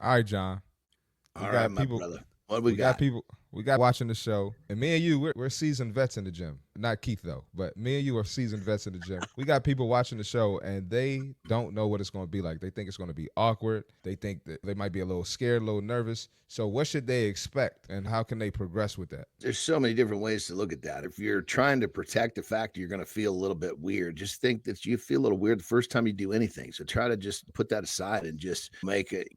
All right, John. We All right, got my people. brother. What we We got got? people. We got watching the show, and me and you, we're seasoned vets in the gym. Not Keith though, but me and you are seasoned vets in the gym. We got people watching the show, and they don't know what it's going to be like. They think it's going to be awkward. They think that they might be a little scared, a little nervous. So, what should they expect, and how can they progress with that? There's so many different ways to look at that. If you're trying to protect the fact that you're going to feel a little bit weird, just think that you feel a little weird the first time you do anything. So try to just put that aside and just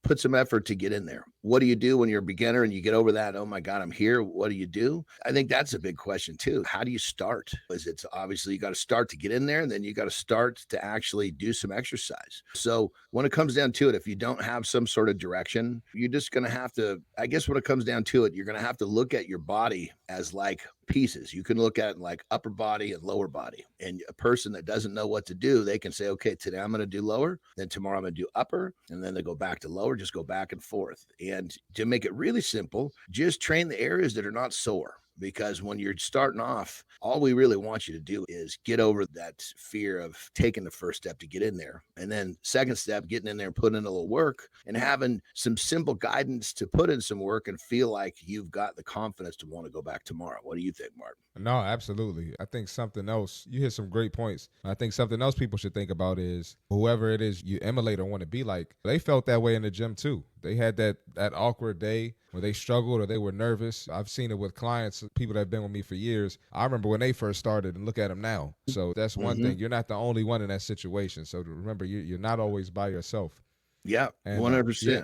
put some effort to get in there. What do you do when you're a beginner and you get over that? Oh my God, I'm here. What do you do? I think that's a big question too. How do you start? Is it's obviously you got to start to get in there, and then you got to start to actually do some exercise. So when it comes down to it, if you don't have some sort of direction, you're just going to have to, I guess when it comes down to it, you're going to have to look at your body as like pieces. You can look at it like upper body and lower body. And a person that doesn't know what to do, they can say, okay, today I'm going to do lower, then tomorrow I'm going to do upper, and then they go back to lower, just go back and forth. And to make it really simple, just train the areas that are not sore, because when you're starting off, all we really want you to do is get over that fear of taking the first step to get in there. And then second step, getting in there and putting in a little work and having some simple guidance to put in some work and feel like you've got the confidence to want to go back tomorrow. What do you think, Martin? No, absolutely. I think something else, you hit some great points. I think something else people should think about is whoever it is you emulate or want to be like, they felt that way in the gym too. They had that awkward day where they struggled or they were nervous. I've seen it with clients, people that have been with me for years. I remember when they first started and look at them now. So that's one Mm-hmm. thing. You're not the only one in that situation. So remember, you're not always by yourself. Yeah, And yeah, 100%. yeah,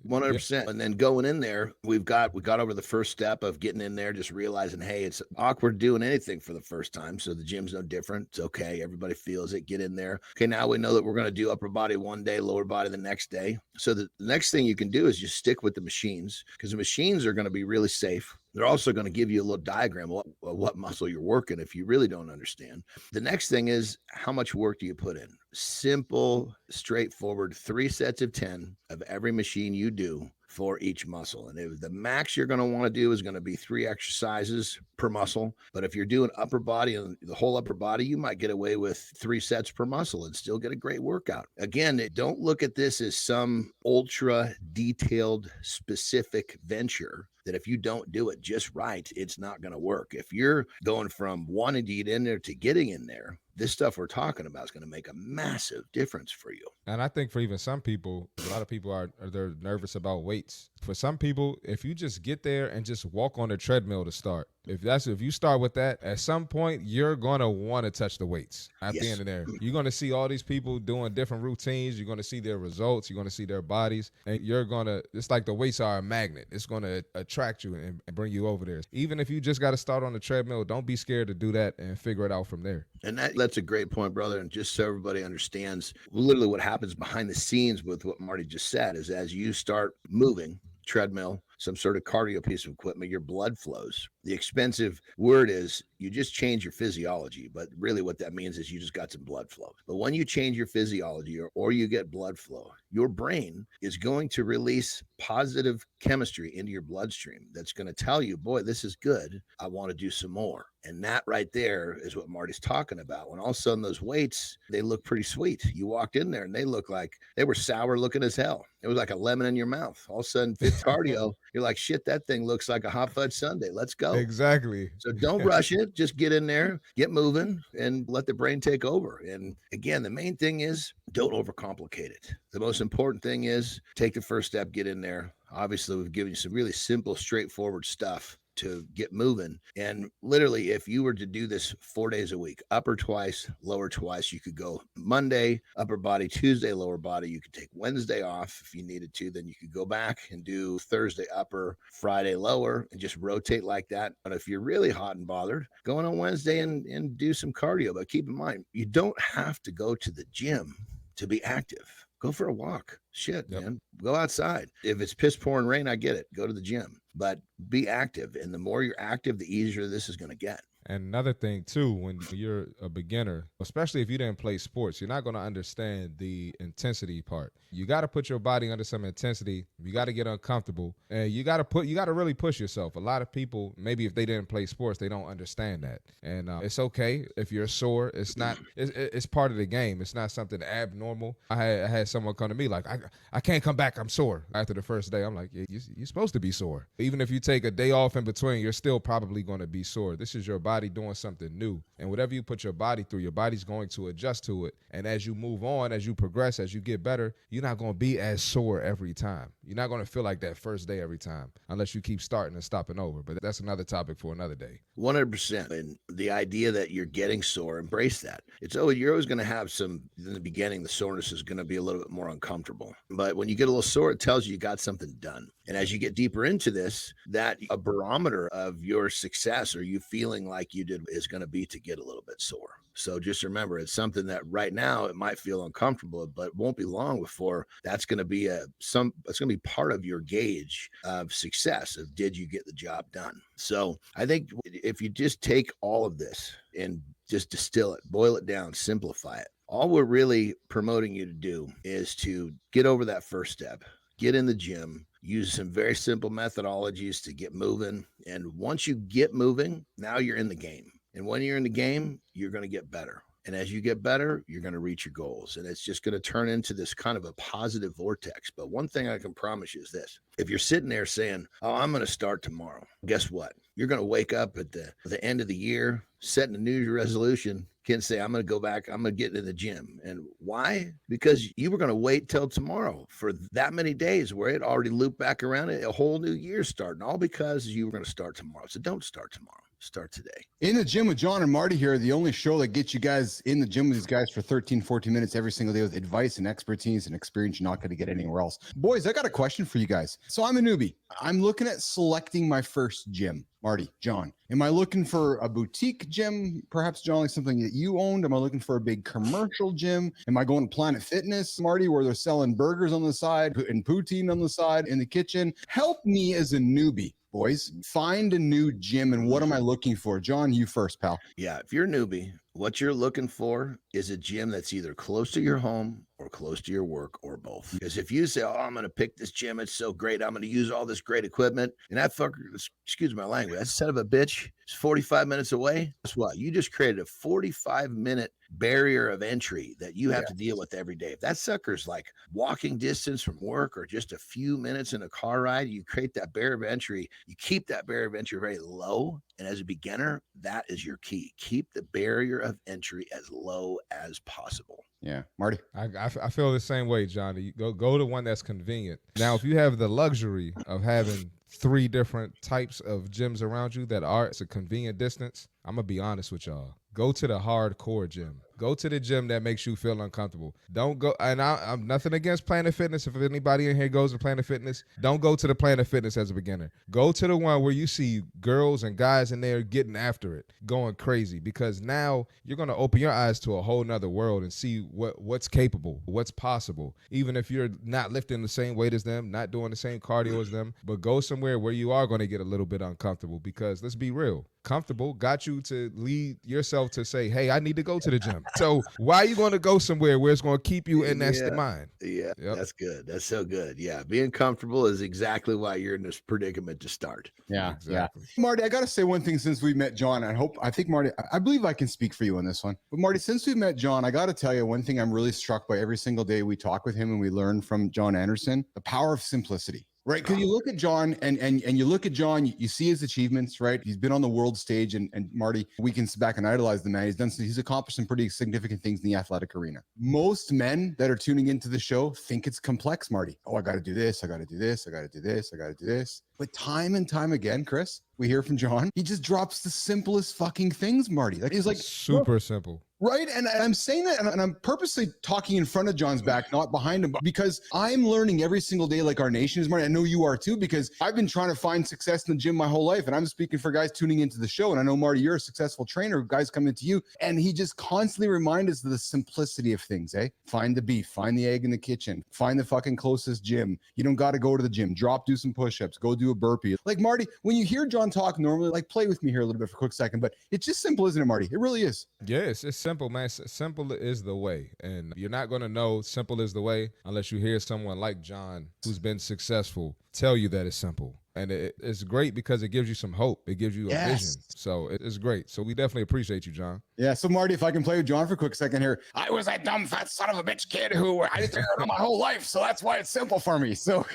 100%. And then going in there, we got over the first step of getting in there, just realizing, hey, it's awkward doing anything for the first time. So the gym's no different. It's okay. Everybody feels it. Get in there. Okay, now we know that we're going to do upper body one day, lower body the next day. So the next thing you can do is just stick with the machines, because the machines are going to be really safe. They're also going to give you a little diagram of what muscle you're working if you really don't understand. The next thing is, how much work do you put in? Simple, straightforward, 3 sets of 10 of every machine you do for each muscle. And the max you're going to want to do is going to be 3 exercises per muscle. But if you're doing upper body and the whole upper body, you might get away with 3 sets per muscle and still get a great workout. Again, don't look at this as some ultra detailed, specific venture that if you don't do it just right, it's not going to work. If you're going from wanting to get in there to getting in there, this stuff we're talking about is going to make a massive difference for you. and I think for even some people, a lot of people are they're nervous about weights. For some people, if you just get there and just walk on the treadmill to start, if you start with that, at some point you're gonna want to touch the weights. At the end Yes. of there, you're gonna see all these people doing different routines. You're gonna see their results. You're gonna see their bodies, and you're gonna. It's like the weights are a magnet. It's gonna attract you and bring you over there. Even if you just got to start on the treadmill, don't be scared to do that and figure it out from there. And that's a great point, brother. And just so everybody understands, literally what happens behind the scenes with what Marty just said is, as you start moving, treadmill, some sort of cardio piece of equipment, your blood flows. The expensive word is you just change your physiology, but really what that means is you just got some blood flow. But when you change your physiology, or you get blood flow, your brain is going to release positive chemistry into your bloodstream that's going to tell you, boy, this is good. I want to do some more. And that right there is what Marty's talking about. When all of a sudden those weights, they look pretty sweet. You walked in there and they look like they were sour looking as hell. It was like a lemon in your mouth. All of a sudden, fifth cardio, you're like, shit, that thing looks like a hot fudge sundae. Let's go. Exactly. So don't rush it. Just get in there, get moving, and let the brain take over. And again, the main thing is, don't overcomplicate it. The most important thing is, take the first step, get in there. Obviously, we've given you some really simple, straightforward stuff to get moving. And literally, if you were to do this 4 days a week, upper twice, lower twice, you could go Monday, upper body, Tuesday, lower body. You could take Wednesday off if you needed to. Then you could go back and do Thursday upper, Friday lower, and just rotate like that. But if you're really hot and bothered, go in on Wednesday and do some cardio. But keep in mind, you don't have to go to the gym to be active. Go for a walk. Shit, Yep. man. Go outside. If it's piss pouring rain, I get it. Go to the gym, but be active. And the more you're active, the easier this is going to get. And another thing too, when you're a beginner, especially if you didn't play sports, you're not going to understand the intensity part. You got to put your body under some intensity. You got to get uncomfortable, and you got to really push yourself. A lot of people, maybe if they didn't play sports, they don't understand that, and it's okay if you're sore. It's not. It's part of the game. It's not something abnormal. I had someone come to me like, I can't come back. I'm sore after the first day. I'm like, yeah, you're supposed to be sore. Even if you take a day off in between, you're still probably going to be sore. This is your body doing something new. And whatever you put your body through, your body's going to adjust to it. And as you move on, as you progress, as you get better, you're not going to be as sore every time. You're not going to feel like that first day every time unless you keep starting and stopping over. But that's another topic for another day. 100%. And the idea that you're getting sore, embrace that. You're always going to have some, in the beginning, the soreness is going to be a little bit more uncomfortable. But when you get a little sore, it tells you got something done. And as you get deeper into this, that a barometer of your success or you feeling like you did is going to be to get a little bit sore. So just remember, it's something that right now it might feel uncomfortable, but it won't be long before that's going to be it's going to be part of your gauge of success of did you get the job done. So I think if you just take all of this and just distill it, boil it down, simplify it, all we're really promoting you to do is to get over that first step, get in the gym, use some very simple methodologies to get moving. And once you get moving, now you're in the game. And when you're in the game, you're going to get better. And as you get better, you're going to reach your goals. And it's just going to turn into this kind of a positive vortex. But one thing I can promise you is this. If you're sitting there saying, oh, I'm going to start tomorrow, guess what? You're going to wake up at the end of the year, setting a New Year's resolution, can say, I'm going to go back, I'm going to get into the gym. And why? Because you were going to wait till tomorrow for that many days where it already looped back around a whole new year starting, all because you were going to start tomorrow. So don't start tomorrow. Start today. In the Gym with John and Marty here, the only show that gets you guys in the gym with these guys for 13, 14 minutes every single day with advice and expertise and experience you're not going to get anywhere else. Boys, I got a question for you guys. So I'm a newbie. I'm looking at selecting my first gym. Marty, John, am I looking for a boutique gym? Perhaps, John, like something that you owned? Am I looking for a big commercial gym? Am I going to Planet Fitness, Marty, where they're selling burgers on the side and poutine on the side in the kitchen? Help me as a newbie. Boys, find a new gym, and what am I looking for? John, you first, pal. Yeah, if you're a newbie, what you're looking for is a gym that's either close to your home or close to your work or both. Because if you say, oh, I'm going to pick this gym, it's so great, I'm going to use all this great equipment, and that fucker, excuse my language, that son of a bitch is 45 minutes away, guess what? You just created a 45-minute barrier of entry that you have to deal with every day. If that sucker's like walking distance from work or just a few minutes in a car ride, you create that barrier of entry. You keep that barrier of entry very low. And as a beginner, that is your key. Keep the barrier of entry as low as possible. Yeah, Marty. I feel the same way, Johnny. You go to one that's convenient. Now, if you have the luxury of having 3 different types of gyms around you that are it's a convenient distance, I'm gonna be honest with y'all. Go to the hardcore gym. Go to the gym that makes you feel uncomfortable. Don't go, and I'm nothing against Planet Fitness. If anybody in here goes to Planet Fitness, don't go to the Planet Fitness as a beginner. Go to the one where you see girls and guys in there getting after it, going crazy, because now you're going to open your eyes to a whole nother world and see what's capable, what's possible. Even if you're not lifting the same weight as them, not doing the same cardio as them, but go somewhere where you are going to get a little bit uncomfortable, because let's be real. Comfortable got you to lead yourself to say, hey, I need to go to the gym. So why are you going to go somewhere where it's going to keep you in that state of mind? Yeah, That's good. That's so good. Yeah, being comfortable is exactly why you're in this predicament to start. Yeah, exactly. Yeah. Marty, I got to say one thing since we met John. I think, Marty, I believe I can speak for you on this one. But Marty, since we met John, I got to tell you one thing I'm really struck by every single day we talk with him and we learn from John Anderson, the power of simplicity. Right, because you look at John and you look at John, you see his achievements, right? He's been on the world stage, and Marty, we can sit back and idolize the man. He's accomplished some pretty significant things in the athletic arena. Most men that are tuning into the show think it's complex, Marty. Oh, I got to do this, I got to do this, I got to do this, I got to do this. But time and time again, Chris, we hear from John, he just drops the simplest fucking things, Marty. Like he's like super simple. Right. And I'm saying that, and I'm purposely talking in front of John's back, not behind him, because I'm learning every single day, like our nation is, Marty. I know you are too, because I've been trying to find success in the gym my whole life. And I'm speaking for guys tuning into the show. And I know, Marty, you're a successful trainer, guys coming to you. And he just constantly reminds us of the simplicity of things, eh? Find the beef, find the egg in the kitchen, find the fucking closest gym. You don't got to go to the gym, do some push-ups, go do a burpee. Like, Marty, when you hear John talk normally, like, play with me here a little bit for a quick second, but it's just simple, isn't it, Marty? It really is. Yes, it's simple, man. Simple is the way. And you're not going to know simple is the way unless you hear someone like John, who's been successful, tell you that it's simple. And it's great because it gives you some hope. It gives you a vision. So it's great. So we definitely appreciate you, John. Yeah. So, Marty, if I can play with John for a quick second here. I was a dumb, fat son of a bitch kid who I didn't hear it my whole life. So that's why it's simple for me. So,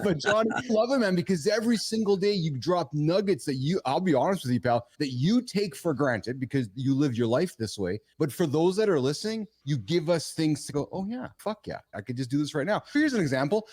but John, I love it, man, because every single day you drop nuggets that I'll be honest with you, pal, that you take for granted because you live your life this way. But for those that are listening, you give us things to go, oh, yeah, fuck yeah, I could just do this right now. Here's an example.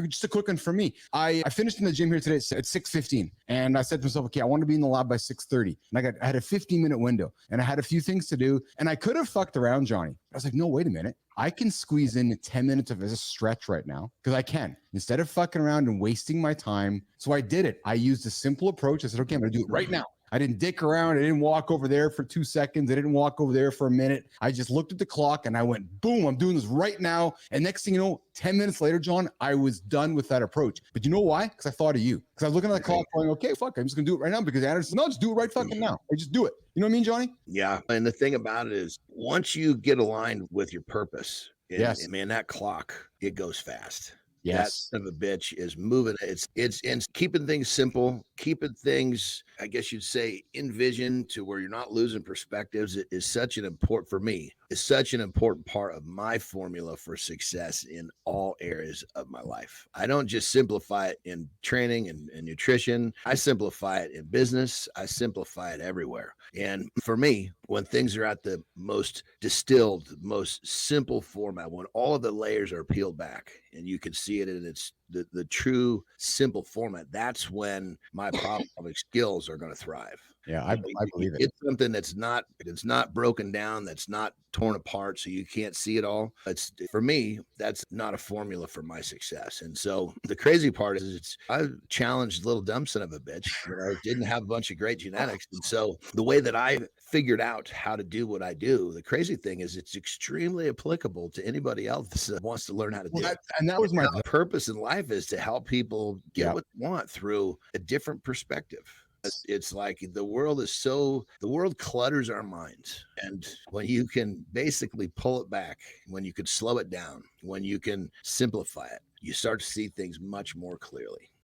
Just a quick one for me. I finished in the gym here today at 6:15. And I said to myself, okay, I want to be in the lab by 6:30. And I had a 15-minute window and I had a few things to do. And I could have fucked around, Johnny. I was like, no, wait a minute. I can squeeze in 10 minutes of as a stretch right now because I can, instead of fucking around and wasting my time. So I did it. I used a simple approach. I said, okay, I'm going to do it right now. I didn't dick around. I didn't walk over there for 2 seconds. I didn't walk over there for a minute. I just looked at the clock and I went, boom, I'm doing this right now. And next thing you know, 10 minutes later, John, I was done with that approach. But you know why? Because I thought of you. Because I was looking at the clock going, okay, fuck, I'm just going to do it right now because Anderson, no, just do it right fucking now. I just do it. You know what I mean, Johnny? Yeah. And the thing about it is once you get aligned with your purpose, yes, man, that clock, it goes fast. Yes. That son of a bitch is moving. It's keeping things simple, keeping things, I guess you'd say, in vision to where you're not losing perspectives. It is such an important, for me, is such an important part of my formula for success in all areas of my life. I don't just simplify it in training and nutrition. I simplify it in business. I simplify it everywhere. And for me, when things are at the most distilled, most simple format, when all of the layers are peeled back and you can see it in its the true simple format, that's when my problem-solving skills are going to thrive. Yeah, I believe it. It's something that's not broken down, that's not torn apart, so you can't see it all. It's, for me, that's not a formula for my success. And so the crazy part is I challenged little dumb son of a bitch. I didn't have a bunch of great genetics. And so the way that I figured out how to do what I do, the crazy thing is it's extremely applicable to anybody else that wants to learn how to do it. And that was my purpose in life, is to help people get what they want through a different perspective. It's like the world clutters our minds. And when you can basically pull it back, when you can slow it down, when you can simplify it, you start to see things much more clearly.